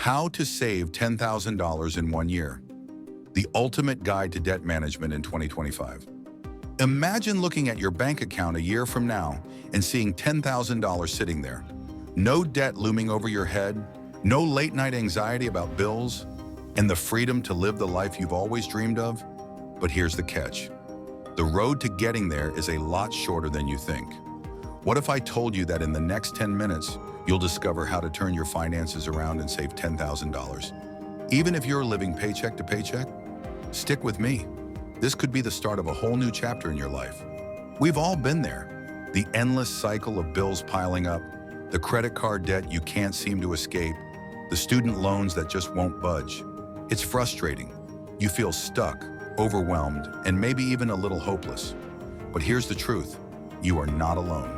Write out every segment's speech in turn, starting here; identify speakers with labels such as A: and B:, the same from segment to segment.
A: How to save $10,000 in 1 year. The ultimate guide to debt management in 2025. Imagine looking at your bank account a year from now and seeing $10,000 sitting there. No debt looming over your head, no late-night anxiety about bills, and the freedom to live the life you've always dreamed of. But here's the catch. The road to getting there is a lot shorter than you think. What if I told you that in the next 10 minutes, you'll discover how to turn your finances around and save $10,000? Even if you're living paycheck to paycheck? Stick with me. This could be the start of a whole new chapter in your life. We've all been there. The endless cycle of bills piling up, the credit card debt you can't seem to escape, the student loans that just won't budge. It's frustrating. You feel stuck, overwhelmed, and maybe even a little hopeless. But here's the truth. You are not alone.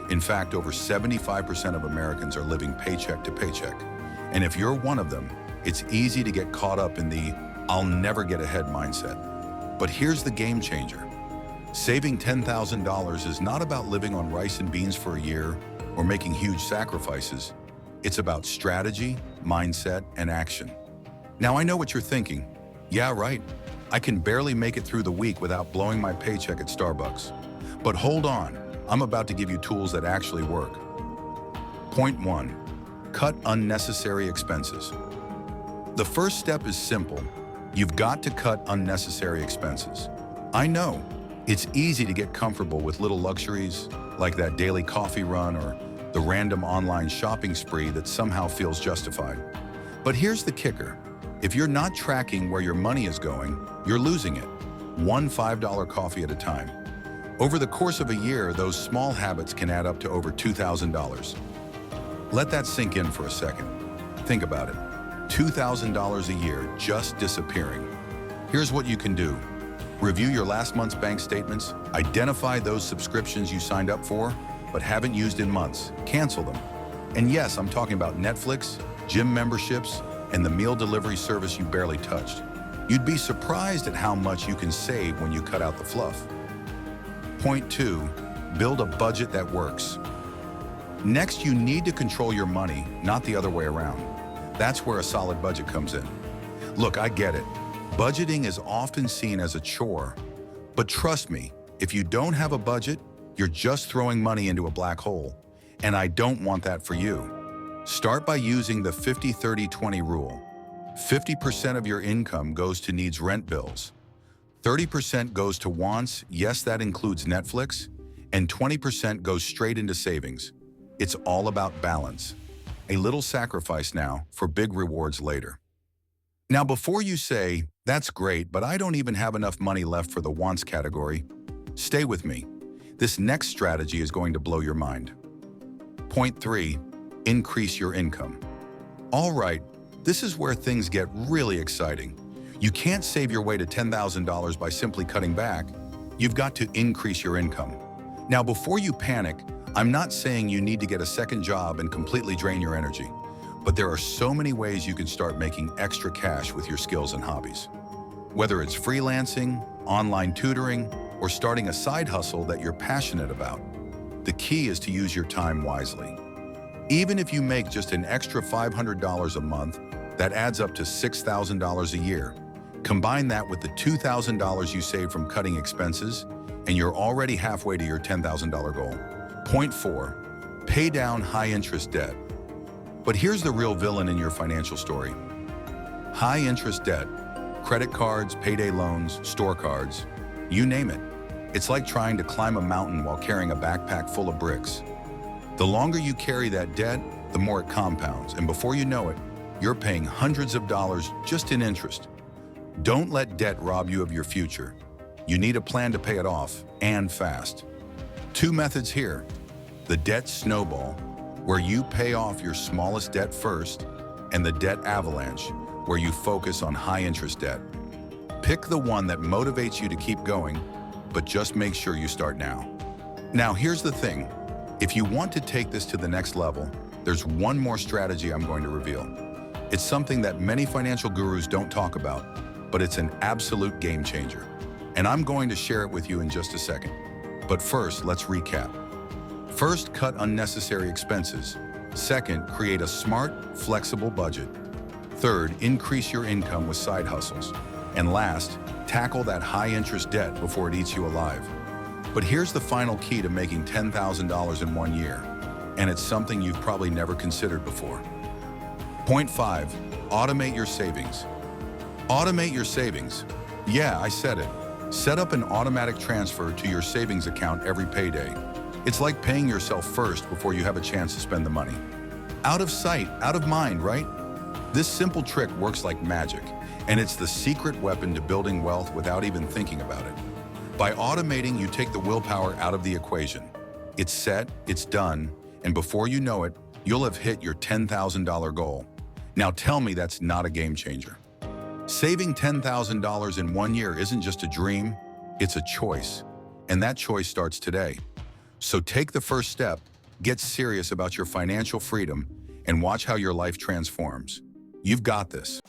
A: In fact, over 75% of Americans are living paycheck to paycheck. And if you're one of them, it's easy to get caught up in the "I'll never get ahead" mindset. But here's the game changer. Saving $10,000 is not about living on rice and beans for a year or making huge sacrifices. It's about strategy, mindset, and action. Now, I know what you're thinking. Yeah, right. I can barely make it through the week without blowing my paycheck at Starbucks. But hold on. I'm about to give you tools that actually work. Point 1. Cut unnecessary expenses. The first step is simple. You've got to cut unnecessary expenses. I know, it's easy to get comfortable with little luxuries, like that daily coffee run or the random online shopping spree that somehow feels justified. But here's the kicker. If you're not tracking where your money is going, you're losing it. One $5 coffee at a time. Over the course of a year, those small habits can add up to over $2,000. Let that sink in for a second. Think about it. $2,000 a year just disappearing. Here's what you can do. Review your last month's bank statements, identify those subscriptions you signed up for but haven't used in months, cancel them. And yes, I'm talking about Netflix, gym memberships, and the meal delivery service you barely touched. You'd be surprised at how much you can save when you cut out the fluff. Point 2, build a budget that works. Next, you need to control your money, not the other way around. That's where a solid budget comes in. Look, I get it. Budgeting is often seen as a chore. But trust me, if you don't have a budget, you're just throwing money into a black hole. And I don't want that for you. Start by using the 50-30-20 rule. 50% of your income goes to needs rent bills. 30% goes to wants, yes, that includes Netflix, and 20% goes straight into savings. It's all about balance. A little sacrifice now for big rewards later. Now, before you say, "That's great, but I don't even have enough money left for the wants category," stay with me. This next strategy is going to blow your mind. Point 3, increase your income. All right, this is where things get really exciting. You can't save your way to $10,000 by simply cutting back. You've got to increase your income. Now, before you panic, I'm not saying you need to get a second job and completely drain your energy, but there are so many ways you can start making extra cash with your skills and hobbies. Whether it's freelancing, online tutoring, or starting a side hustle that you're passionate about, the key is to use your time wisely. Even if you make just an extra $500 a month, that adds up to $6,000 a year. Combine that with the $2,000 you save from cutting expenses, and you're already halfway to your $10,000 goal. Point 4, pay down high-interest debt. But here's the real villain in your financial story. High-interest debt, credit cards, payday loans, store cards, you name it. It's like trying to climb a mountain while carrying a backpack full of bricks. The longer you carry that debt, the more it compounds, and before you know it, you're paying hundreds of dollars just in interest. Don't let debt rob you of your future. You need a plan to pay it off, and fast. 2 methods here. The debt snowball, where you pay off your smallest debt first, and the debt avalanche, where you focus on high-interest debt. Pick the one that motivates you to keep going, but just make sure you start now. Now, here's the thing. If you want to take this to the next level, there's one more strategy I'm going to reveal. It's something that many financial gurus don't talk about, but it's an absolute game changer. And I'm going to share it with you in just a second. But first, let's recap. First, cut unnecessary expenses. Second, create a smart, flexible budget. Third, increase your income with side hustles. And last, tackle that high-interest debt before it eats you alive. But here's the final key to making $10,000 in 1 year, and it's something you've probably never considered before. Point 5, automate your savings. Automate your savings. Yeah, I said it. Set up an automatic transfer to your savings account every payday. It's like paying yourself first before you have a chance to spend the money. Out of sight, out of mind, right? This simple trick works like magic, and it's the secret weapon to building wealth without even thinking about it. By automating, you take the willpower out of the equation. It's set, it's done, and before you know it, you'll have hit your $10,000 goal. Now tell me that's not a game changer. Saving $10,000 in 1 year isn't just a dream, it's a choice. And that choice starts today. So take the first step, get serious about your financial freedom, and watch how your life transforms. You've got this.